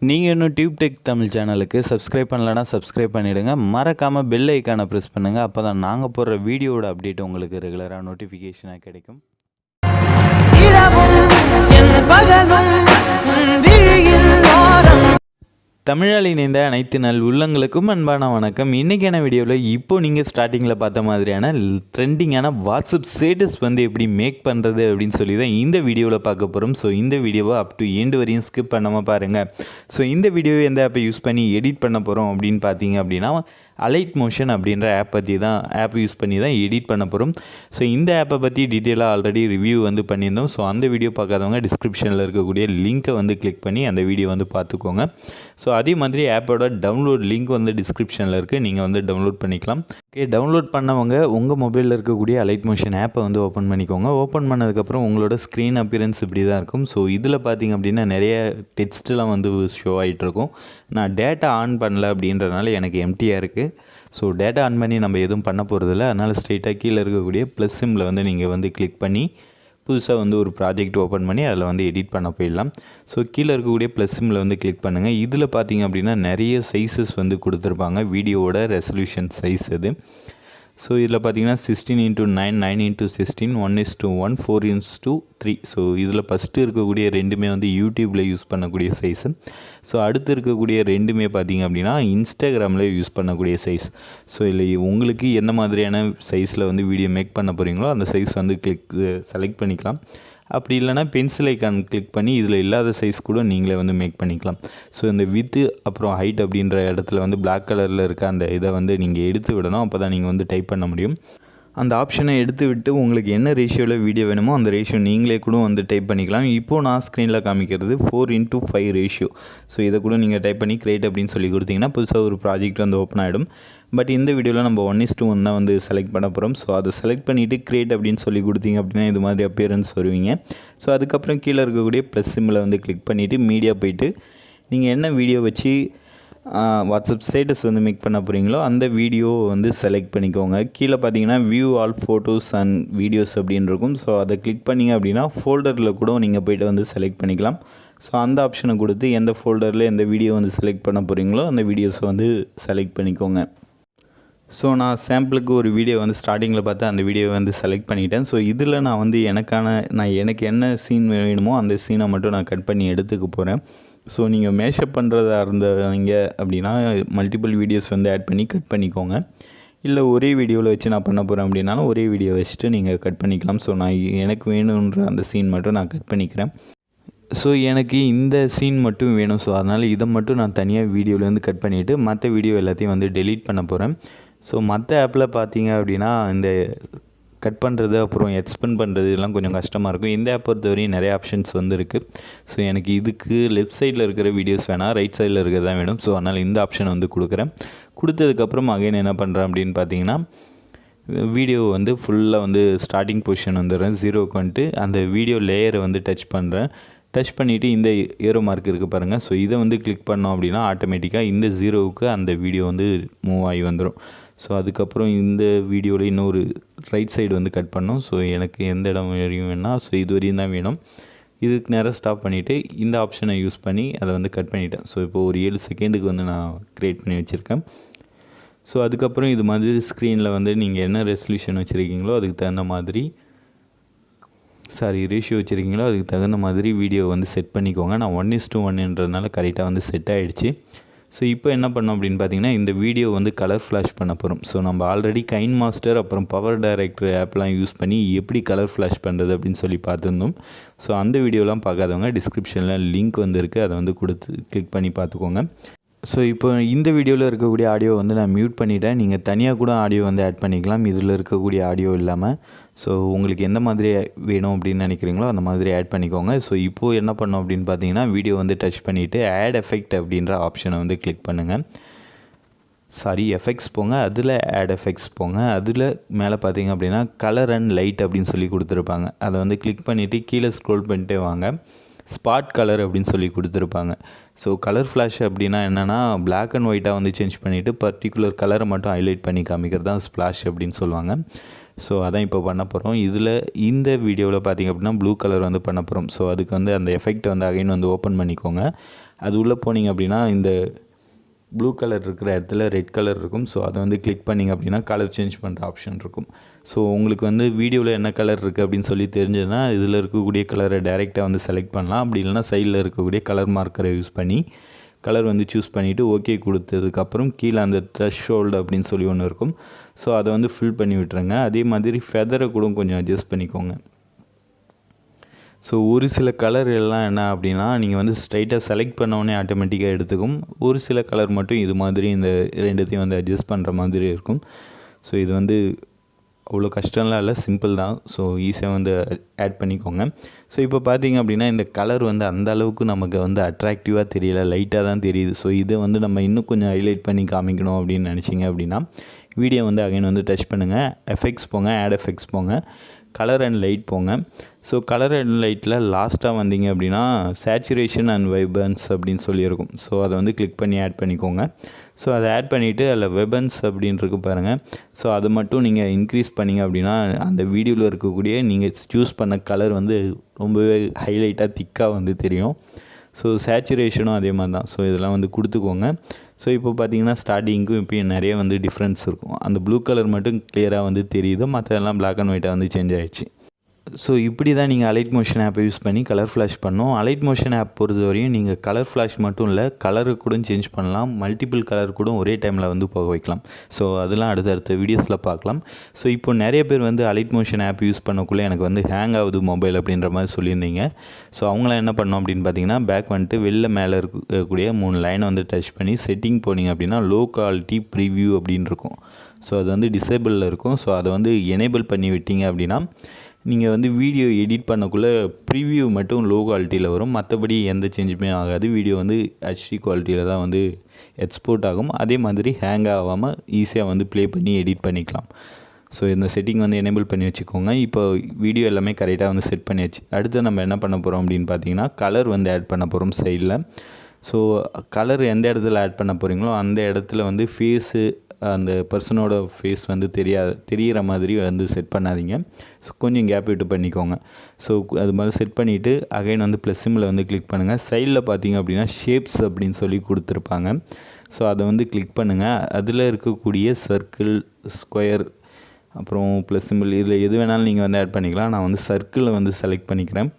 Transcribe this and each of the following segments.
நீங்கள் இன்னும் TubeTech தமிழ் சேனலுக்கு சப்ஸ்கிரைப் பண்ணலன்னா சப்ஸ்கிரைப் பண்ணிவிடுங்க. மறக்காமல் பெல் ஐக்கானை ப்ரெஸ் பண்ணுங்கள். அப்போ தான் நாங்கள் போடுற வீடியோவோட அப்டேட் உங்களுக்கு ரெகுலராக நோட்டிஃபிகேஷனாக கிடைக்கும். தமிழால் இணைந்த அனைத்து நல் உள்ளங்களுக்கும் அன்பான வணக்கம். இன்றைக்கான வீடியோவில் இப்போது நீங்கள் ஸ்டார்டிங்கில் பார்த்த மாதிரியான ட்ரெண்டிங்கான வாட்ஸ்அப் ஸ்டேட்டஸ் எப்படி மேக் பண்ணுறது அப்படின்னு சொல்லி தான் இந்த வீடியோவில் பார்க்க போகிறோம். ஸோ இந்த வீடியோவை அப் டு எண்டு வரையும் ஸ்கிப் பண்ணாமல் பாருங்கள். ஸோ இந்த வீடியோவை எந்த ஆப்பை யூஸ் பண்ணி எடிட் பண்ண போகிறோம் அப்படின்னு பார்த்தீங்க அப்படின்னா அலைட் மோஷன் அப்படின்ற ஆப் யூஸ் பண்ணி தான் எடிட் பண்ண போகிறோம். ஸோ இந்த ஆப்பை பற்றி டீட்டெயிலாக ஆல்ரெடி ரிவ்யூ பண்ணியிருந்தோம். ஸோ அந்த வீடியோ பார்க்காதவங்க டிஸ்கிரிப்ஷனில் இருக்கக்கூடிய லிங்க்கை கிளிக் பண்ணி அந்த வீடியோ பார்த்துக்கோங்க. ஸோ அதே மாதிரி ஆப்போட டவுன்லோட் லிங்க் டிஸ்கிரிப்ஷனில் இருக்குது, நீங்கள் டவுன்லோட் பண்ணிக்கலாம். ஓகே, டவுன்லோட் பண்ணவங்க உங்கள் மொபைலில் இருக்கக்கூடிய அலைட் மோஷன் ஆப்பை ஓப்பன் பண்ணிக்கோங்க. ஓப்பன் பண்ணதுக்கப்புறம் உங்களோட ஸ்க்ரீன் அப்பியரன்ஸ் இப்படி தான் இருக்கும். ஸோ இதில் பார்த்திங்க அப்படின்னா நிறைய டெக்ஸ்ட்லாம் ஷோ ஆகிட்டுருக்கும். நான் டேட்டா ஆன் பண்ணல அப்படின்றனால எனக்கு எம்டியாக இருக்குது. ஸோ டேட்டா ஆன் பண்ணி நம்ம எதுவும் பண்ண போகிறதில்ல. அதனால் ஸ்ட்ரெயிட்டாக கீழே இருக்கக்கூடிய ப்ளஸ் சிம்மில் நீங்கள் கிளிக் பண்ணி புதுசாக ஒரு ப்ராஜெக்ட் ஓப்பன் பண்ணி அதில் எடிட் பண்ண போயிடலாம். ஸோ கீழே இருக்கக்கூடிய ப்ளஸ் சிம்மில் கிளிக் பண்ணுங்கள். இதில் பார்த்திங்க அப்படின்னா நிறைய சைஸஸ் கொடுத்துருப்பாங்க. வீடியோவோட ரெசல்யூஷன் சைஸ் அது. ஸோ இதில் பார்த்தீங்கன்னா 16:9, 9:16, 1:1, 4:3. ஸோ இதில் ஃபஸ்ட்டு இருக்கக்கூடிய ரெண்டுமே யூடியூப்பில் யூஸ் பண்ணக்கூடிய சைஸு. ஸோ அடுத்து இருக்கக்கூடிய ரெண்டுமே பார்த்திங்க அப்படின்னா இன்ஸ்டாகிராமில் யூஸ் பண்ணக்கூடிய சைஸ். ஸோ இல்லை உங்களுக்கு எந்த மாதிரியான சைஸில் வீடியோ மேக் பண்ண போகிறீங்களோ அந்த சைஸ் செலக்ட் பண்ணிக்கலாம். அப்படி இல்லைனா பென்சில் ஐக்கான் கிளிக் பண்ணி இதில் இல்லாத சைஸ் கூட நீங்களே மேக் பண்ணிக்கலாம். ஸோ இந்த வித்து அப்புறம் ஹைட் அப்படின்ற இடத்துல பிளாக் கலரில் இருக்க அந்த இதை நீங்கள் எடுத்து விடணும். அப்போ தான் நீங்கள் டைப் பண்ண முடியும். அந்த ஆப்ஷனை எடுத்து விட்டு உங்களுக்கு என்ன ரேஷியோவில் வீடியோ வேணுமோ அந்த ரேஷியோ நீங்களே கூட டைப் பண்ணிக்கலாம். இப்போது நான் ஸ்க்ரீனில் காமிக்கிறது 4:5 ரேஷியோ. ஸோ இதை கூட நீங்கள் டைப் பண்ணி கிரியேட் அப்படின்னு சொல்லி கொடுத்தீங்கன்னா புதுசாக ஒரு ப்ராஜெக்ட் ஓப்பன் ஆகிடும். பட் இந்த வீடியோவில் நம்ம 1:1 தான் செலக்ட் பண்ண போகிறோம். ஸோ அதை செலக்ட் பண்ணிவிட்டு கிரியேட் அப்படின்னு சொல்லி கொடுத்தீங்க அப்படின்னா இது மாதிரி அப்பியரன்ஸ் வருவீங்க. ஸோ அதுக்கப்புறம் கீழே இருக்கக்கூடிய ப்ளஸ் சிம்மில் கிளிக் பண்ணிவிட்டு மீடியா போய்ட்டு நீங்கள் என்ன வீடியோ வச்சு வாட்ஸ்அப் ஸ்டேட்டஸ் மேக் பண்ண போகிறீங்களோ அந்த வீடியோ செலக்ட் பண்ணிக்கோங்க. கீழே பார்த்தீங்கன்னா view all photos and videos அப்படின்னு இருக்கும். ஸோ அதை கிளிக் பண்ணிங்க அப்படின்னா ஃபோல்டரில் கூட நீங்கள் போய்ட்டு செலக்ட் பண்ணிக்கலாம். ஸோ அந்த ஆப்ஷனை கொடுத்து எந்த ஃபோல்டரில் எந்த வீடியோ செலக்ட் பண்ண போகிறீங்களோ அந்த வீடியோஸை செலக்ட் பண்ணிக்கோங்க. ஸோ நான் சாம்பிளுக்கு ஒரு வீடியோ ஸ்டார்டிங்கில் பார்த்து அந்த வீடியோவை செலக்ட் பண்ணிட்டேன். ஸோ இதில் நான் எனக்கு என்ன சீன் வேணுமோ அந்த சீனை மட்டும் நான் கட் பண்ணி எடுத்துக்க போகிறேன். ஸோ நீங்கள் மேஷப் பண்ணுறதா இருந்தவங்க அப்படின்னா மல்டிபிள் வீடியோஸ் ஆட் பண்ணி கட் பண்ணிக்கோங்க. இல்லை ஒரே வீடியோவில் வச்சு நான் பண்ண போகிறேன் அப்படின்னாலும் ஒரே வீடியோ வச்சுட்டு நீங்கள் கட் பண்ணிக்கலாம். ஸோ நான் எனக்கு வேணுன்ற அந்த சீன் மட்டும் நான் கட் பண்ணிக்கிறேன். ஸோ எனக்கு இந்த சீன் மட்டும் வேணும். ஸோ அதனால் இதை மட்டும் நான் தனியாக வீடியோவிலேருந்து கட் பண்ணிவிட்டு மற்ற வீடியோ எல்லாத்தையும் டெலீட் பண்ண போகிறேன். ஸோ மற்ற ஆப்பில் பார்த்தீங்க அப்படின்னா இந்த கட் பண்ணுறது அப்புறம் எக்ஸ்பெண்ட் பண்ணுறது இதெல்லாம் கொஞ்சம் கஷ்டமாக இருக்கும். இந்த ஆப் பொறுத்தவரையும் நிறைய ஆப்ஷன்ஸ் இருக்குது. ஸோ எனக்கு இதுக்கு லெஃப்ட் சைடில் இருக்கிற வீடியோஸ் வேணாம், ரைட் சைடில் இருக்கிறது தான் வேணும். ஸோ அதனால் இந்த ஆப்ஷன் கொடுக்குறேன். கொடுத்ததுக்கப்புறம் அகைன் என்ன பண்ணுறேன் அப்படின்னு பார்த்தீங்கன்னா வீடியோ ஃபுல்லாக ஸ்டார்டிங் பொசிஷன் வந்துடுறேன். 0க்கு அந்த வீடியோ லேயரை டச் பண்ணுறேன். டச் பண்ணிவிட்டு இந்த ஏரோ மார்க் இருக்குது பாருங்கள். ஸோ இதை கிளிக் பண்ணோம் அப்படின்னா ஆட்டோமேட்டிக்காக இந்த 0க்கு அந்த வீடியோ மூவ் ஆகி வந்துடும். ஸோ அதுக்கப்புறம் இந்த வீடியோவில் இன்னொரு ரைட் சைடு கட் பண்ணோம். ஸோ எனக்கு எந்த இடம் வரையும் வேணால் ஸோ இது வரையும் தான் வேணும். இதுக்கு நேரம் ஸ்டாப் பண்ணிவிட்டு இந்த ஆப்ஷனை யூஸ் பண்ணி அதை கட் பண்ணிவிட்டேன். ஸோ இப்போ ஒரு 7 செகண்டுக்கு நான் க்ரியேட் பண்ணி வச்சுருக்கேன். ஸோ அதுக்கப்புறம் இது மாதிரி ஸ்க்ரீனில் நீங்கள் என்ன ரெசல்யூஷன் வச்சுருக்கீங்களோ அதுக்கு தகுந்த மாதிரி ரேஷியோ வச்சுருக்கீங்களோ அதுக்கு தகுந்த மாதிரி வீடியோ செட் பண்ணிக்கோங்க. நான் 1:1ன்றதுனால கரெக்டாக செட் ஆகிடுச்சு. ஸோ இப்போ என்ன பண்ணோம் அப்படின்னு பார்த்தீங்கன்னா இந்த வீடியோ கலர் ஃப்ளாஷ் பண்ண போகிறோம். ஸோ நம்ம ஆல்ரெடி கைன்மாஸ்டர் அப்புறம் பவர் டைரக்டர் ஆப்லாம் யூஸ் பண்ணி எப்படி கலர் ஃப்ளாஷ் பண்ணுறது அப்படின்னு சொல்லி பார்த்துருந்தோம். ஸோ அந்த வீடியோலாம் பார்க்காதவங்க டிஸ்கிரிப்ஷனில் லிங்க் இருக்குது, அதை கொடுத்து கிளிக் பண்ணி பார்த்துக்கோங்க. ஸோ இப்போ இந்த வீடியோவில் இருக்கக்கூடிய ஆடியோ நான் மியூட் பண்ணிவிட்டேன். நீங்கள் தனியாக கூட ஆடியோ ஆட் பண்ணிக்கலாம் இதில் இருக்கக்கூடிய ஆடியோ இல்லாமல். ஸோ உங்களுக்கு எந்த மாதிரி வேணும் அப்படின்னு நினைக்கிறீங்களோ அந்த மாதிரி ஆட் பண்ணிக்கோங்க. ஸோ இப்போது என்ன பண்ணோம் அப்படின்னு பார்த்தீங்கன்னா வீடியோ டச் பண்ணிவிட்டு ஆட் எஃபெக்ட் அப்படின்ற ஆப்ஷனை கிளிக் பண்ணுங்கள். எஃபெக்ட்ஸ் போங்க, அதில் ஆட் எஃபெக்ட்ஸ் போங்க. அதில் மேலே பார்த்தீங்க அப்படின்னா கலர் அண்ட் லைட் அப்படின்னு சொல்லி கொடுத்துருப்பாங்க. அதை கிளிக் பண்ணிவிட்டு கீழே ஸ்க்ரோல் பண்ணிட்டே வாங்க. ஸ்பாட் கலர் அப்படின்னு சொல்லி கொடுத்துருப்பாங்க. ஸோ கலர் ஃப்ளாஷ் அப்படின்னா என்னென்னா பிளாக் அண்ட் ஒயிட்டாக சேஞ்ச் பண்ணிவிட்டு பர்டிகுலர் கலரை மட்டும் ஹைலைட் பண்ணி காமிக்கிறது தான் ஸ்ப்ளாஷ் அப்படின்னு சொல்லுவாங்க. ஸோ அதான் இப்போ பண்ண போகிறோம். இதில் இந்த வீடியோவில் பார்த்திங்க அப்படின்னா ப்ளூ கலர் வந்து பண்ண போகிறோம். ஸோ அதுக்கு வந்து அந்த எஃபெக்ட் வந்து அகைன் வந்து ஓப்பன் பண்ணிக்கோங்க. அது உள்ளே போனீங்க அப்படின்னா இந்த ப்ளூ கலர் இருக்கிற இடத்துல ரெட் கலர் இருக்கும். ஸோ அதை வந்து கிளிக் பண்ணிங்க அப்படின்னா கலர் சேஞ்ச் பண்ணுற ஆப்ஷன் இருக்கும். ஸோ உங்களுக்கு வந்து வீடியோவில் என்ன கலர் இருக்குது அப்படின்னு சொல்லி தெரிஞ்சதுன்னா இதில் இருக்கக்கூடிய கலரை டைரெக்டாக வந்து செலக்ட் பண்ணலாம். அப்படி இல்லைனா சைடில் இருக்கக்கூடிய கலர் மார்க்கரை யூஸ் பண்ணி கலர் வந்து சூஸ் பண்ணிவிட்டு ஓகே கொடுத்ததுக்கப்புறம் கீழே அந்த த்ரெஷ்ஹோல்டு அப்படின்னு சொல்லி ஒன்று இருக்கும். ஸோ அதை வந்து ஃபில் பண்ணி விட்டுருங்க. அதே மாதிரி ஃபெதரை கூட கொஞ்சம் அட்ஜஸ்ட் பண்ணிக்கோங்க. ஸோ ஒரு சில கலர் எல்லாம் என்ன அப்படின்னா நீங்கள் வந்து ஸ்ட்ரைட்டாக செலக்ட் பண்ணோடனே ஆட்டோமேட்டிக்காக எடுத்துக்கும். ஒரு சில கலர் மட்டும் இது மாதிரி இந்த ரெண்டுத்தையும் வந்து அட்ஜஸ்ட் பண்ணுற மாதிரி இருக்கும். ஸோ இது வந்து அவ்வளோ கஷ்டம்லாம் இல்லை, சிம்பிள் தான். ஸோ ஈஸியாக வந்து ஆட் பண்ணிக்கோங்க. ஸோ இப்போ பார்த்தீங்க அப்படின்னா இந்த கலர் வந்து அந்த அளவுக்கு நமக்கு வந்து அட்ராக்டிவாக தெரியல, லைட்டாக தான் தெரியுது. ஸோ இதை வந்து நம்ம இன்னும் கொஞ்சம் ஹைலைட் பண்ணி காமிக்கணும் அப்படின்னு நினச்சிங்க அப்படின்னா வீடியோ வந்து அகைன் வந்து டச் பண்ணுங்கள், எஃபெக்ட்ஸ் போங்க, ஆட் எஃபெக்ட்ஸ் போங்க, கலர் அண்ட் லைட் போங்க. ஸோ கலர் அண்ட் லைட்டில் லாஸ்ட்டாக வந்தீங்க அப்படின்னா சேச்சுரேஷன் அண்ட் வைப்ரன்ஸ் அப்படின்னு சொல்லியிருக்கும். ஸோ அதை வந்து கிளிக் பண்ணி ஆட் பண்ணிக்கோங்க. ஸோ அதை ஆட் பண்ணிவிட்டு அதில் வெபன்ஸ் அப்படின்றது பாருங்கள். ஸோ அதை மட்டும் நீங்கள் இன்க்ரீஸ் பண்ணிங்க அப்படின்னா அந்த வீடியோவில் இருக்கக்கூடிய நீங்கள் சூஸ் பண்ண கலர் வந்து ரொம்பவே ஹைலைட்டாக திக்காக வந்து தெரியும். ஸோ சேச்சுரேஷனும் அதே மாதிரி தான். ஸோ இதெல்லாம் வந்து கொடுத்துக்கோங்க. ஸோ இப்போ பார்த்தீங்கன்னா ஸ்டார்டிங்க்கும் இப்போ நிறைய வந்து டிஃப்ரென்ஸ் இருக்கும். அந்த ப்ளூ கலர் மட்டும் கிளியராக வந்து தெரியுது, மற்றதெல்லாம் பிளாக் அண்ட் ஒயிட்டாக வந்து சேஞ்ச் ஆகிடுச்சு. ஸோ இப்படி தான் நீங்கள் அலைட் மோஷன் ஆப்பை யூஸ் பண்ணி கலர் ஃப்ளாஷ் பண்ணணும். அலைட் மோஷன் ஆப் பொறுத்தவரையும் நீங்கள் கலர் ஃப்ளாஷ் மட்டும் இல்லை, கலரு கூட சேஞ்ச் பண்ணலாம், மல்டிபிள் கலர் கூட ஒரே டைமில் வந்து போக வைக்கலாம். ஸோ அதெல்லாம் அடுத்தடுத்த வீடியோஸில் பார்க்கலாம். ஸோ இப்போ நிறைய பேர் வந்து அலைட் மோஷன் ஆப் யூஸ் பண்ணக்குள்ளே எனக்கு வந்து ஹேங் ஆகுது மொபைல் அப்படின்ற மாதிரி சொல்லியிருந்தீங்க. ஸோ அவங்களாம் என்ன பண்ணோம் அப்படின்னு பார்த்தீங்கன்னா பேக் வந்துட்டு வெளில மேலே இருக்கக்கூடிய 3 லைனை வந்து டச் பண்ணி செட்டிங் போனீங்க அப்படின்னா லோ குவாலிட்டி ப்ரிவ்யூ அப்படின்னு இருக்கும். ஸோ அது வந்து டிசேபிளில் இருக்கும். ஸோ அதை வந்து எனேபிள் பண்ணி விட்டீங்க அப்படின்னா நீங்கள் வந்து வீடியோ எடிட் பண்ணக்குள்ளே ப்ரிவியூ மட்டும் லோ குவாலிட்டியில் வரும், மற்றபடி எந்த சேஞ்சுமே ஆகாது. வீடியோ வந்து ஹெச்டி குவாலிட்டியில் தான் வந்து எக்ஸ்போர்ட் ஆகும். அதே மாதிரி ஹேங் ஆகாமல் ஈஸியாக வந்து ப்ளே பண்ணி எடிட் பண்ணிக்கலாம். ஸோ இந்த செட்டிங் வந்து எனேபிள் பண்ணி வச்சுக்கோங்க. இப்போ வீடியோ எல்லாமே கரெக்டாக வந்து செட் பண்ணியாச்சு. அடுத்து நம்ம என்ன பண்ண போகிறோம் அப்படின்னு பார்த்தீங்கன்னா கலர் வந்து ஆட் பண்ண போகிறோம் சைடில். ஸோ கலர் எந்த இடத்துல ஆட் பண்ண போகிறீங்களோ அந்த இடத்துல வந்து ஃபேஸு அந்த பர்சனோட ஃபேஸ் வந்து தெரிகிற மாதிரி வந்து செட் பண்ணாதீங்க. ஸோ கொஞ்சம் கேப் விட்டு பண்ணிக்கோங்க. ஸோ அது மாதிரி செட் பண்ணிவிட்டு அகைன் வந்து ப்ளஸ் சிம்மில் வந்து கிளிக் பண்ணுங்கள். சைடில் பார்த்தீங்க அப்படின்னா ஷேப்ஸ் அப்படின்னு சொல்லி கொடுத்துருப்பாங்க. ஸோ அதை வந்து கிளிக் பண்ணுங்கள். அதில் இருக்கக்கூடிய சர்க்கிள், ஸ்கொயர், அப்புறம் ப்ளஸ் சிம்பிள் இதில் எது வேணாலும் நீங்கள் வந்து ஆட் பண்ணிக்கலாம். நான் வந்து சர்க்கிளை வந்து செலக்ட் பண்ணிக்கிறேன்.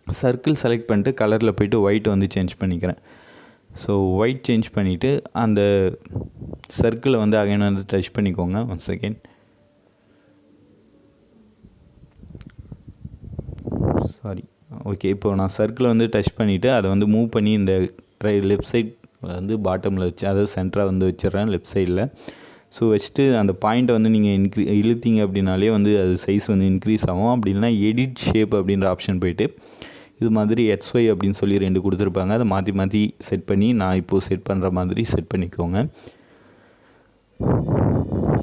சர்க்கிள் செலக்ட் பண்ணிட்டு கலரில் போய்ட்டு ஒயிட் வந்து சேஞ்ச் பண்ணிக்கிறேன். ஸோ ஒயிட் சேஞ்ச் பண்ணிவிட்டு அந்த சர்க்கிளை வந்து அகைன் வந்து டச் பண்ணிக்கோங்க. 1 செகண்ட். Sorry, okay. இப்போ நான் சர்க்கிளை வந்து டச் பண்ணிவிட்டு அதை வந்து மூவ் பண்ணி இந்த லெஃப்ட் சைட் வந்து பாட்டமில் வச்சு அதாவது சென்டராக வந்து வச்சிடுறேன் லெஃப்ட் சைடில். ஸோ வச்சுட்டு அந்த பாயிண்ட்டை வந்து நீங்கள் இழுத்தீங்க அப்படின்னாலே வந்து அது சைஸ் வந்து இன்க்ரீஸ் ஆகும். அப்படி இல்லைனா எடிட் ஷேப் அப்படின்ற ஆப்ஷன் போய்ட்டு இது மாதிரி XY அப்படின்னு சொல்லி 2 கொடுத்துருப்பாங்க. அதை மாற்றி மாற்றி செட் பண்ணி நான் இப்போது செட் பண்ணுற மாதிரி செட் பண்ணிக்கோங்க.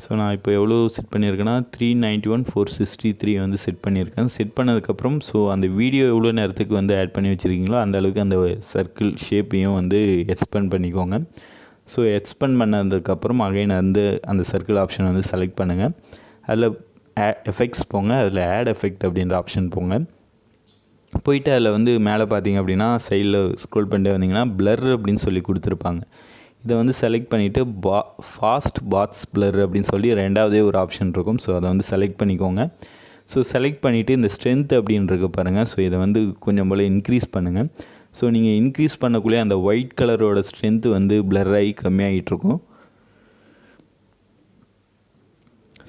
ஸோ நான் இப்போ எவ்வளோ செட் பண்ணியிருக்கேன்னா 391,463 வந்து செட் பண்ணியிருக்கேன். செட் பண்ணதுக்கப்புறம் ஸோ அந்த வீடியோ எவ்வளோ நேரத்துக்கு வந்து ஆட் பண்ணி வச்சுருக்கீங்களோ அந்த அளவுக்கு அந்த சர்க்கிள் ஷேப்பையும் வந்து எக்ஸ்பேண்ட் பண்ணிக்கோங்க. ஸோ எக்ஸ்பேண்ட் பண்ணதுக்கப்புறம் அகைன் அந்த சர்க்கிள் ஆப்ஷன் வந்து செலக்ட் பண்ணுங்கள். அதில் எஃபெக்ட்ஸ் போங்க, அதில் ஆட் எஃபெக்ட் அப்படின்ற ஆப்ஷன் போங்க. போயிட்டு அதில் வந்து மேலே பார்த்தீங்க அப்படின்னா சைடில் ஸ்க்ரோல் பண்ணிட்டு வந்தீங்கன்னா பிளர் அப்படின்னு சொல்லி கொடுத்துருப்பாங்க. இதை வந்து செலக்ட் பண்ணிவிட்டு ஃபாஸ்ட் பாட்ஸ் பிளர் அப்படின்னு சொல்லி ரெண்டாவதே ஒரு ஆப்ஷன் இருக்கும். ஸோ அதை வந்து செலக்ட் பண்ணிக்கோங்க. ஸோ செலக்ட் பண்ணிவிட்டு இந்த ஸ்ட்ரென்த் அப்படின்றது பாருங்கள். ஸோ இதை வந்து கொஞ்சம் போல் இன்க்ரீஸ் பண்ணுங்கள். ஸோ நீங்கள் இன்க்ரீஸ் பண்ணக்குள்ளே அந்த ஒயிட் கலரோட ஸ்ட்ரென்த்து வந்து பிளர் ஆகி கம்மியாகிட்ருக்கும்.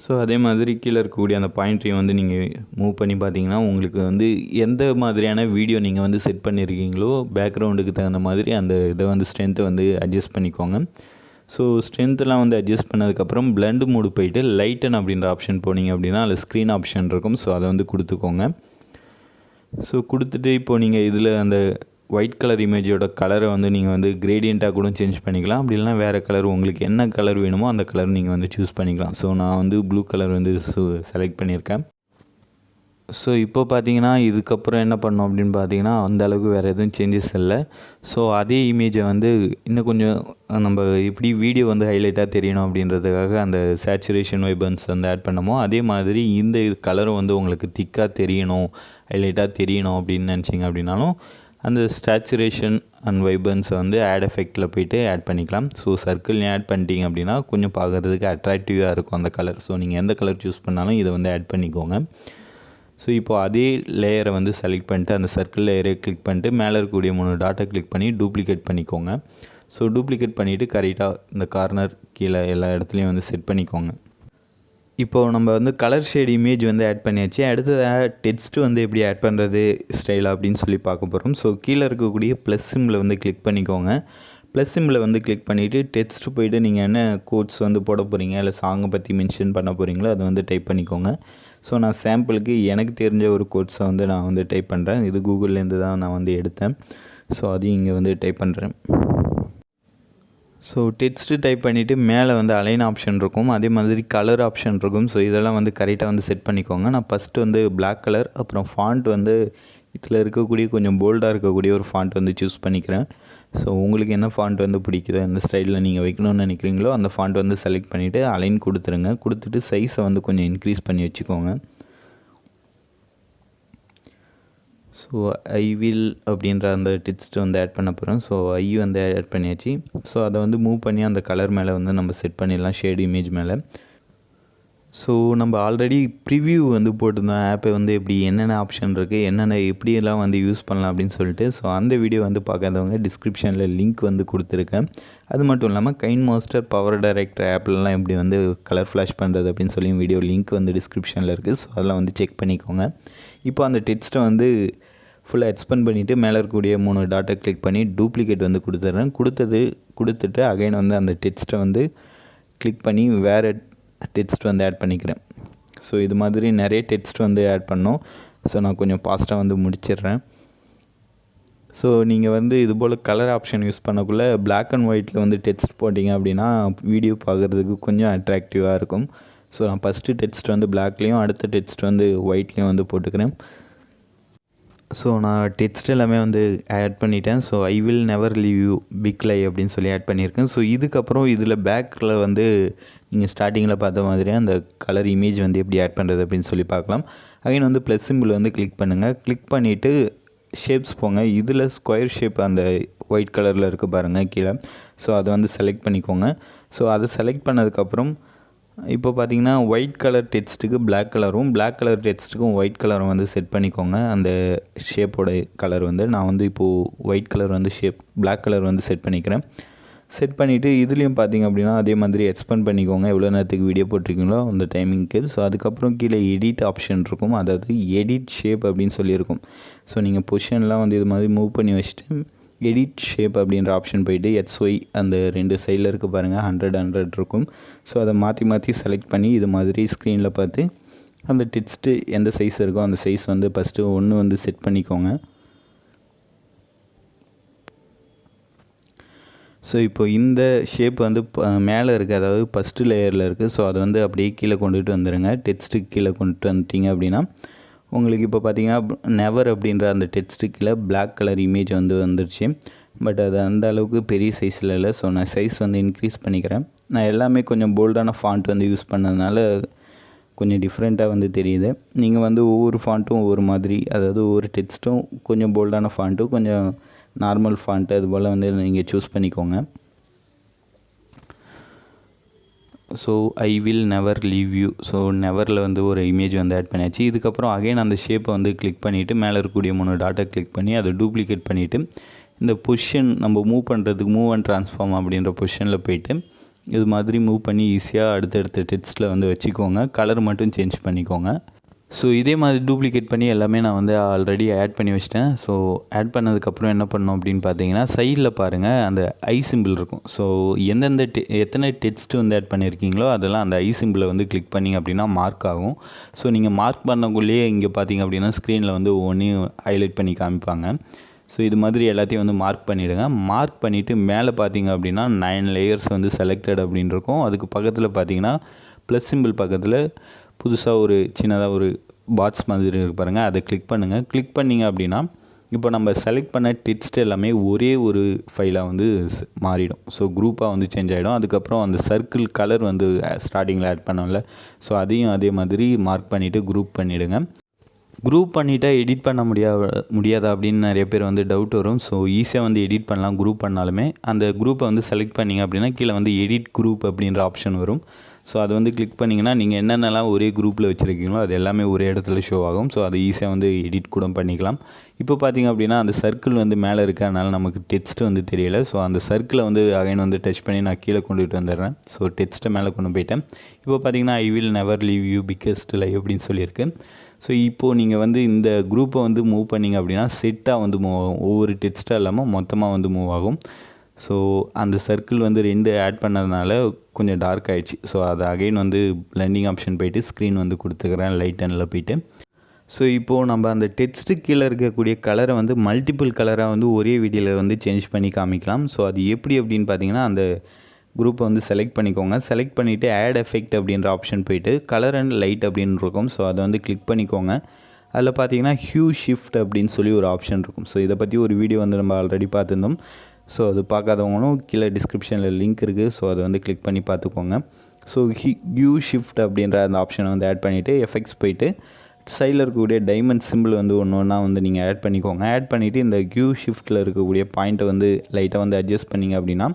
ஸோ அதே மாதிரி கீழே இருக்கக்கூடிய அந்த பாயிண்ட்டையும் வந்து நீங்கள் மூவ் பண்ணி பார்த்தீங்கன்னா உங்களுக்கு வந்து எந்த மாதிரியான வீடியோ நீங்கள் வந்து செட் பண்ணியிருக்கீங்களோ பேக்ரவுண்டுக்கு தகுந்த மாதிரி அந்த இதை வந்து ஸ்ட்ரென்த்தை வந்து அட்ஜஸ்ட் பண்ணிக்கோங்க. ஸோ ஸ்ட்ரென்த்தெல்லாம் வந்து அட்ஜஸ்ட் பண்ணதுக்கப்புறம் பிளெண்ட் மூடு போயிட்டு லைட்டன் அப்படின்ற ஆப்ஷன் போனீங்க அப்படின்னா அதில் ஸ்க்ரீன் ஆப்ஷன் இருக்கும். ஸோ அதை வந்து கொடுத்துக்கோங்க. ஸோ கொடுத்துட்டு இப்போது நீங்கள் இதில் அந்த ஒயிட் கலர் இமேஜோட கலரை வந்து நீங்கள் வந்து கிரேடியண்ட்டாக கூட சேஞ்ச் பண்ணிக்கலாம். அப்படி இல்லைனா வேறு கலர் உங்களுக்கு என்ன கலர் வேணுமோ அந்த கலர் நீங்கள் வந்து சூஸ் பண்ணிக்கலாம். ஸோ நான் வந்து ப்ளூ கலர் வந்து செலக்ட் பண்ணியிருக்கேன். ஸோ இப்போ பார்த்தீங்கன்னா இதுக்கப்புறம் என்ன பண்ணோம் அப்படின்னு பார்த்தீங்கன்னா அந்த அளவுக்கு வேறு எதுவும் சேஞ்சஸ் இல்லை. ஸோ அதே இமேஜை வந்து இன்னும் கொஞ்சம் நம்ம எப்படி வீடியோ வந்து ஹைலைட்டாக தெரியணும் அப்படின்றதுக்காக அந்த சேச்சுரேஷன் வைபன்ஸ் வந்து ஆட் பண்ணமோ அதே மாதிரி இந்த கலரும் வந்து உங்களுக்கு திக்காக தெரியணும், ஹைலைட்டாக தெரியணும் அப்படின்னு நினச்சிங்க அப்படின்னாலும் அந்த சேச்சுரேஷன் அண்ட் வைபன்ஸை வந்து ஆட் எஃபெக்டில் போய்ட்டு ஆட் பண்ணிக்கலாம். ஸோ சர்க்கிள்லையும் ஆட் பண்ணிட்டீங்க அப்படின்னா கொஞ்சம் பார்க்குறதுக்கு அட்ராக்டிவாக இருக்கும் அந்த கலர். ஸோ நீங்கள் எந்த கலர் சூஸ் பண்ணாலும் இதை வந்து ஆட் பண்ணிக்கோங்க. ஸோ இப்போது அதே லேயரை வந்து செலக்ட் பண்ணிட்டு அந்த சர்க்கிள் லேயரை கிளிக் பண்ணிட்டு மேலே இருக்கக்கூடிய 3 டாட்டை கிளிக் பண்ணி டூப்ளிகேட் பண்ணிக்கோங்க. ஸோ டூப்ளிகேட் பண்ணிவிட்டு கரெக்டாக இந்த கார்னர் கீழே எல்லா இடத்துலையும் வந்து செட் பண்ணிக்கோங்க. இப்போது நம்ம வந்து கலர் ஷேட் இமேஜ் வந்து ஆட் பண்ணியாச்சு. அடுத்ததாக டெக்ஸ்ட் வந்து எப்படி ஆட் பண்ணுறது ஸ்டைலாக அப்படின்னு சொல்லி பார்க்க போகிறோம். ஸோ கீழே இருக்கக்கூடிய ப்ளஸ் சிம்பிளை வந்து கிளிக் பண்ணிக்கோங்க. ப்ளஸ் சிம்பிளை வந்து கிளிக் பண்ணிவிட்டு டெக்ஸ்ட் போய்ட்டு நீங்கள் என்ன கோட்ஸ் வந்து போட போகிறீங்க இல்லை சாங்கை பற்றி மென்ஷன் பண்ண போகிறீங்களோ அதை வந்து டைப் பண்ணிக்கோங்க. ஸோ நான் சாம்பிளுக்கு எனக்கு தெரிஞ்ச ஒரு கோட்ஸை வந்து நான் வந்து டைப் பண்ணுறேன். இது கூகுள்லேருந்து தான் நான் வந்து எடுத்தேன். ஸோ அதையும் இங்கே வந்து டைப் பண்ணுறேன். ஸோ டெக்ஸ்ட்டு டைப் பண்ணிவிட்டு மேலே வந்து அலைன் ஆப்ஷன் இருக்கும், அதே மாதிரி கலர் ஆப்ஷன் இருக்கும். ஸோ இதெல்லாம் வந்து கரெக்டாக வந்து செட் பண்ணிக்கோங்க. நான் ஃபஸ்ட்டு வந்து பிளாக் கலர், அப்புறம் ஃபாண்ட் வந்து இதில் இருக்கக்கூடிய கொஞ்சம் போல்டாக இருக்கக்கூடிய ஒரு ஃபாண்ட் வந்து சூஸ் பண்ணிக்கிறேன். ஸோ உங்களுக்கு என்ன ஃபாண்ட் வந்து பிடிக்குதோ எந்த ஸ்டைலில் நீங்கள் வைக்கணும்னு நினைக்கிறீங்களோ அந்த ஃபாண்ட் வந்து செலக்ட் பண்ணிவிட்டு அலைன் கொடுத்துருங்க. கொடுத்துட்டு சைஸை வந்து கொஞ்சம் இன்க்ரீஸ் பண்ணி வச்சுக்கோங்க. ஸோ ஐ வில் அப்படின்ற அந்த டெக்ஸ்ட் வந்து ஆட் பண்ண போகிறோம். ஸோ ஐ வந்து ஆட் பண்ணியாச்சு. ஸோ அதை வந்து மூவ் பண்ணி அந்த கலர் மேலே வந்து நம்ம செட் பண்ணிடலாம், ஷேடு இமேஜ் மேலே. ஸோ நம்ம ஆல்ரெடி ப்ரிவ்யூ வந்து போட்டிருந்தோம் ஆப்பை வந்து எப்படி என்னென்ன ஆப்ஷன் இருக்குது, என்னென்ன எப்படியெல்லாம் வந்து யூஸ் பண்ணலாம் அப்படின்னு சொல்லிட்டு. ஸோ அந்த வீடியோ வந்து பார்க்காதவங்க டிஸ்கிரிப்ஷனில் லிங்க் வந்து கொடுத்துருக்கேன். அது மட்டும் இல்லாமல் கைன்மாஸ்டர், பவர் டைரக்டர் ஆப்லலாம் எப்படி வந்து கலர் ஃப்ளாஷ் பண்ணுறது அப்படின்னு சொல்லி வீடியோ லிங்க் வந்து டிஸ்கிரிப்ஷனில் இருக்குது. ஸோ அதெல்லாம் வந்து செக் பண்ணிக்கோங்க. இப்போ அந்த டெக்ஸ்ட்டை வந்து ஃபுல்லாக எக்ஸ்பெண்ட் பண்ணிவிட்டு மேலே இருக்கக்கூடிய 3 டாட்டை கிளிக் பண்ணி டூப்ளிகேட் வந்து கொடுத்துட்றேன். கொடுத்துட்டு அகைன் வந்து அந்த டெக்ஸ்ட்டை வந்து கிளிக் பண்ணி வேறு டெக்ஸ்ட் வந்து ஆட் பண்ணிக்கிறேன். ஸோ இது மாதிரி நிறைய டெக்ஸ்ட் வந்து ஆட் பண்ணோம். ஸோ நான் கொஞ்சம் ஃபாஸ்ட்டாக வந்து முடிச்சிடுறேன். ஸோ நீங்கள் வந்து இதுபோல் கலர் ஆப்ஷன் யூஸ் பண்ணக்குள்ளே பிளாக் அண்ட் ஒயிட்டில் வந்து டெக்ஸ்ட் போட்டிங்க அப்படின்னா வீடியோ பார்க்குறதுக்கு கொஞ்சம் அட்ராக்டிவாக இருக்கும். ஸோ நான் ஃபஸ்ட்டு டெக்ஸ்ட் வந்து பிளாக்லேயும் அடுத்த டெக்ஸ்ட் வந்து ஒயிட்லேயும் வந்து போட்டுக்கிறேன். ஸோ நான் டெக்ஸ்ட் எல்லாமே வந்து ஆட் பண்ணிட்டேன். So I will never leave you big lie அப்படின்னு சொல்லி ஆட் பண்ணியிருக்கேன். ஸோ இதுக்கப்புறம் இதில் பேக்கில் வந்து நீங்கள் ஸ்டார்டிங்கில் பார்த்த மாதிரியே அந்த கலர் இமேஜ் வந்து எப்படி ஆட் பண்ணுறது அப்படின்னு சொல்லி பார்க்கலாம். அகைன் வந்து ப்ளஸ் சிம்பிள் வந்து கிளிக் பண்ணுங்கள். கிளிக் பண்ணிவிட்டு ஷேப்ஸ் போங்க. இதில் ஸ்கொயர் ஷேப் அந்த ஒயிட் கலரில் இருக்குது பாருங்கள் கீழே. ஸோ அதை வந்து செலக்ட் பண்ணிக்கோங்க. ஸோ அதை செலக்ட் பண்ணதுக்கப்புறம் இப்போ பார்த்தீங்கன்னா ஒயிட் கலர் டெக்ஸ்ட்டுக்கு பிளாக் கலரும், பிளாக் கலர் டெக்ஸ்ட்டுக்கும் ஒயிட் கலரும் வந்து செட் பண்ணிக்கோங்க. அந்த ஷேப்போட கலர் வந்து நான் வந்து இப்போது ஒயிட் கலர் வந்து பிளாக் கலர் வந்து செட் பண்ணிக்கிறேன். செட் பண்ணிவிட்டு இதுலேயும் பார்த்திங்க அப்படின்னா அதே மாதிரி எக்ஸ்பெண்ட் பண்ணிக்கோங்க எவ்வளோ நேரத்துக்கு வீடியோ போட்டிருக்கீங்களோ அந்த டைமிங்க்கு. ஸோ அதுக்கப்புறம் கீழே எடிட் ஆப்ஷன் இருக்கும், அதாவது எடிட் ஷேப் அப்படின்னு சொல்லியிருக்கும். ஸோ நீங்கள் பொசிஷன்லாம் வந்து இது மாதிரி மூவ் பண்ணி வச்சுட்டு எடிட் ஷேப் அப்படின்ற ஆப்ஷன் போய்ட்டு XY அந்த 2 சைடில் இருக்க பாருங்கள் 100 இருக்கும். ஸோ அதை மாற்றி செலக்ட் பண்ணி இது மாதிரி ஸ்க்ரீனில் பார்த்து அந்த டெக்ஸ்ட்டு எந்த சைஸ் இருக்கோ அந்த சைஸ் வந்து ஃபஸ்ட்டு 1 வந்து செட் பண்ணிக்கோங்க. ஸோ இப்போ இந்த ஷேப் வந்து மேலே இருக்குது, அதாவது ஃபஸ்ட்டு லேயரில் இருக்குது. ஸோ அதை வந்து அப்படியே கீழே கொண்டுட்டு வந்துடுங்க. டெக்ஸ்ட்டுக்கு கீழே கொண்டுட்டு வந்துட்டீங்க அப்படின்னா உங்களுக்கு இப்போ பார்த்தீங்கன்னா நெவர் அப்படின்ற அந்த டெக்ஸ்ட்டு கீழே பிளாக் கலர் இமேஜ் வந்து வந்துடுச்சு. பட் அது அந்த அளவுக்கு பெரிய சைஸில் இல்லை. ஸோ நான் சைஸ் வந்து இன்க்ரீஸ் பண்ணிக்கிறேன். நான் எல்லாமே கொஞ்சம் போல்டான ஃபாண்ட் வந்து யூஸ் பண்ணதுனால கொஞ்சம் டிஃப்ரெண்ட்டாக வந்து தெரியுது. நீங்கள் வந்து ஒவ்வொரு ஃபாண்ட்டும் ஒவ்வொரு மாதிரி, அதாவது ஒவ்வொரு டெக்ஸ்ட்டும் கொஞ்சம் போல்டான ஃபாண்ட்டும் கொஞ்சம் நார்மல் ஃபாண்ட்டு அது போல் வந்து நீங்கள் சூஸ் பண்ணிக்கோங்க. So I will never leave you. So நெவரில் வந்து ஒரு இமேஜ் வந்து ஆட் பண்ணியாச்சு. இதுக்கப்புறம் அகைன் அந்த ஷேப்பை வந்து கிளிக் பண்ணிவிட்டு மேலே இருக்கக்கூடிய 3 டாட்டை கிளிக் பண்ணி அதை டூப்ளிகேட் பண்ணிவிட்டு இந்த பொசிஷன் நம்ம மூவ் பண்ணுறதுக்கு மூவ் அண்ட் ட்ரான்ஸ்ஃபார்ம் அப்படின்ற பொசிஷனில் போய்ட்டு இது மாதிரி மூவ் பண்ணி ஈஸியாக அடுத்தடுத்த டெக்ஸ்ட்டில் வந்து வச்சுக்கோங்க. கலர் மட்டும் சேஞ்ச் பண்ணிக்கோங்க. ஸோ இதே மாதிரி டூப்ளிகேட் பண்ணி எல்லாமே நான் வந்து ஆல்ரெடி ஆட் பண்ணி வச்சிட்டேன். ஸோ ஆட் பண்ணதுக்கப்புறம் என்ன பண்ணோம் அப்படின்னு பார்த்தீங்கன்னா சைடில் பாருங்கள் அந்த ஐ சிம்பிள் இருக்கும். ஸோ எத்தனை டெக்ஸ்ட் வந்து ஆட் பண்ணியிருக்கீங்களோ அதெல்லாம் அந்த ஐ சிம்பிளை வந்து கிளிக் பண்ணிங்க அப்படின்னா மார்க் ஆகும். ஸோ நீங்கள் மார்க் பண்ணக்குள்ளேயே இங்கே பார்த்தீங்க அப்படின்னா ஸ்க்ரீனில் வந்து ஒவ்வொன்றையும் ஹைலைட் பண்ணி காமிப்பாங்க. ஸோ இது மாதிரி எல்லாத்தையும் வந்து மார்க் பண்ணிவிடுங்க. மார்க் பண்ணிவிட்டு மேலே பார்த்தீங்க அப்படின்னா 9 லேயர்ஸ் வந்து செலக்டட் அப்படின்னு இருக்கும். அதுக்கு பக்கத்தில் பார்த்தீங்கன்னா ப்ளஸ் சிம்பிள் பக்கத்தில் புதுசாக ஒரு சின்னதாக ஒரு பாட்ஸ் மாதிரி இருக்கு பாருங்கள், அதை கிளிக் பண்ணுங்கள். கிளிக் பண்ணிங்க அப்படின்னா இப்போ நம்ம செலக்ட் பண்ண டெக்ஸ்ட் எல்லாமே ஒரே ஒரு ஃபைலாக வந்து மாறிடும். ஸோ குரூப்பாக வந்து சேஞ்ச் ஆகிடும். அதுக்கப்புறம் அந்த சர்க்கிள் கலர் வந்து ஸ்டார்டிங்கில் ஆட் பண்ணோம்ல, ஸோ அதையும் அதே மாதிரி மார்க் பண்ணிவிட்டு குரூப் பண்ணிவிடுங்க. குரூப் பண்ணிவிட்டா எடிட் பண்ண முடியாதா அப்படின்னு நிறைய பேர் வந்து டவுட் வரும். ஸோ ஈஸியாக வந்து எடிட் பண்ணலாம். குரூப் பண்ணாலுமே அந்த குரூப்பை வந்து செலக்ட் பண்ணிங்க அப்படின்னா கீழே வந்து எடிட் குரூப் அப்படின்ற ஆப்ஷன் வரும். ஸோ அதை வந்து கிளிக் பண்ணிங்கன்னா நீங்கள் என்னென்னலாம் ஒரே குரூப்பில் வச்சுருக்கீங்களோ அது எல்லாமே ஒரே இடத்துல ஷோ ஆகும். ஸோ அதை ஈஸியாக வந்து எடிட் கூட பண்ணிக்கலாம். இப்போ பார்த்திங்க அப்படின்னா அந்த சர்க்கிள் வந்து மேலே இருக்கறனால நமக்கு டெக்ஸ்ட்டு வந்து தெரியலை. ஸோ அந்த சர்க்கிளை வந்து அகைன் வந்து டச் பண்ணி நான் கீழே கொண்டுகிட்டு வந்துடுறேன். ஸோ டெக்ஸ்ட்டை மேலே கொண்டு போயிட்டேன். இப்போ பார்த்திங்கன்னா I will never leave you because live அப்படின்னு சொல்லியிருக்கு. ஸோ இப்போது நீங்கள் வந்து இந்த குரூப்பை வந்து மூவ் பண்ணிங்க அப்படின்னா செட்டாக வந்து மூவ் ஆகும். ஒவ்வொரு டெக்ஸ்ட்டாக இல்லாமல் மொத்தமாக வந்து மூவ் ஆகும். ஸோ அந்த சர்க்கிள் வந்து 2 ஆட் பண்ணதுனால கொஞ்சம் டார்க் ஆகிடுச்சு. ஸோ அதை அகைன் வந்து பிளெண்டிங் ஆப்ஷன் போய்ட்டு ஸ்க்ரீன் வந்து கொடுத்துக்கிறேன் லைட் அண்டில் போய்ட்டு. ஸோ இப்போது நம்ம அந்த டெக்ஸ்ட்டு கீழே இருக்கக்கூடிய கலரை வந்து மல்டிபிள் கலராக வந்து ஒரே வீடியோவில் வந்து சேஞ்ச் பண்ணி காமிக்கலாம். ஸோ அது எப்படி அப்படின்னு பார்த்தீங்கன்னா அந்த குரூப்பை வந்து செலக்ட் பண்ணிக்கோங்க. செலக்ட் பண்ணிவிட்டு ஆட் எஃபெக்ட் அப்படின்ற ஆப்ஷன் போய்ட்டு கலர் அண்ட் லைட் அப்படின்னு இருக்கும். ஸோ அதை வந்து கிளிக் பண்ணிக்கோங்க. அதில் பார்த்தீங்கன்னா ஹியூ ஷிஃப்ட் அப்படின்னு சொல்லி ஒரு ஆப்ஷன் இருக்கும். ஸோ இதை பற்றி ஒரு வீடியோ வந்து நம்ம ஆல்ரெடி பார்த்துருந்தோம். ஸோ அது பார்க்காதவங்களும் கீழே டிஸ்கிரிப்ஷனில் லிங்க் இருக்குது. ஸோ அதை வந்து கிளிக் பண்ணி பார்த்துக்கோங்க. ஸோ ஹியூ ஷிஃப்ட் அப்படின்ற அந்த ஆப்ஷனை வந்து ஆட் பண்ணிவிட்டு எஃபெக்ட்ஸ் போய்ட்டு சைடில் இருக்கக்கூடிய டைமண்ட் சிம்பிள் வந்து ஒன்று ஒன்றா வந்து நீங்கள் ஆட் பண்ணிக்கோங்க. ஆட் பண்ணிவிட்டு இந்த ஹியூ ஷிஃப்ட்டில் இருக்கக்கூடிய பாயிண்ட்டை வந்து லைட்டாக வந்து அட்ஜஸ்ட் பண்ணிங்க அப்படின்னா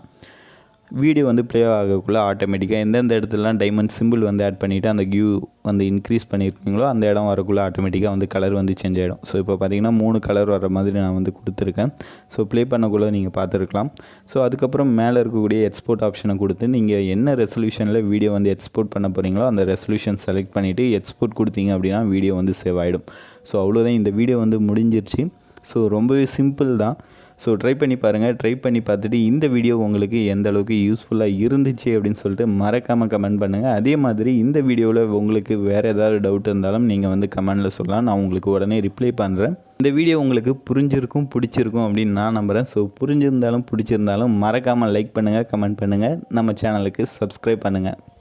வீடியோ வந்து ப்ளே ஆகக்குள்ளே ஆட்டோமேட்டிக்காக எந்தெந்த இடத்துலலாம் டைமண்ட் சிம்பிள் வந்து ஆட் பண்ணிவிட்டு அந்த கியூ வந்து இன்க்ரீஸ் பண்ணியிருக்கீங்களோ அந்த இடம் வரக்குள்ளே ஆட்டோமேட்டிக்காக வந்து கலர் வந்து சேஞ்ச் ஆகிடும். ஸோ இப்போ பார்த்தீங்கன்னா 3 கலர் வர மாதிரி நான் வந்து கொடுத்துருக்கேன். ஸோ ப்ளே பண்ணக்குள்ளே நீங்கள் பார்த்துருக்கலாம். ஸோ அதுக்கப்புறம் மேலே இருக்கக்கூடிய எக்ஸ்போர்ட் ஆப்ஷனை கொடுத்து நீங்கள் என்ன ரெசல்யூஷனில் வீடியோ வந்து எக்ஸ்போர்ட் பண்ண போகிறீங்களோ அந்த ரெசல்யூஷன் செலக்ட் பண்ணிவிட்டு எக்ஸ்போர்ட் கொடுத்தீங்க அப்படின்னா வீடியோ வந்து சேவ் ஆகிடும். ஸோ அவ்வளோதான், இந்த வீடியோ வந்து முடிஞ்சிருச்சு. ஸோ ரொம்பவே சிம்பிள் தான். ஸோ ட்ரை பண்ணி பாருங்கள். ட்ரை பண்ணி பார்த்துட்டு இந்த வீடியோ உங்களுக்கு எந்த அளவுக்கு யூஸ்ஃபுல்லாக இருந்துச்சு அப்படின்னு சொல்லிட்டு மறக்காமல் கமெண்ட் பண்ணுங்கள். அதே மாதிரி இந்த வீடியோவில் உங்களுக்கு வேறு ஏதாவது டவுட் இருந்தாலும் நீங்கள் வந்து கமெண்டில் சொல்லலாம். நான் உங்களுக்கு உடனே ரிப்ளை பண்ணுறேன். இந்த வீடியோ உங்களுக்கு புரிஞ்சிருக்கும் பிடிச்சிருக்கும் அப்படின்னு நான் நம்புகிறேன். ஸோ புரிஞ்சிருந்தாலும் பிடிச்சிருந்தாலும் மறக்காமல் லைக் பண்ணுங்கள், கமெண்ட் பண்ணுங்கள், நம்ம சேனலுக்கு சப்ஸ்கிரைப் பண்ணுங்கள்.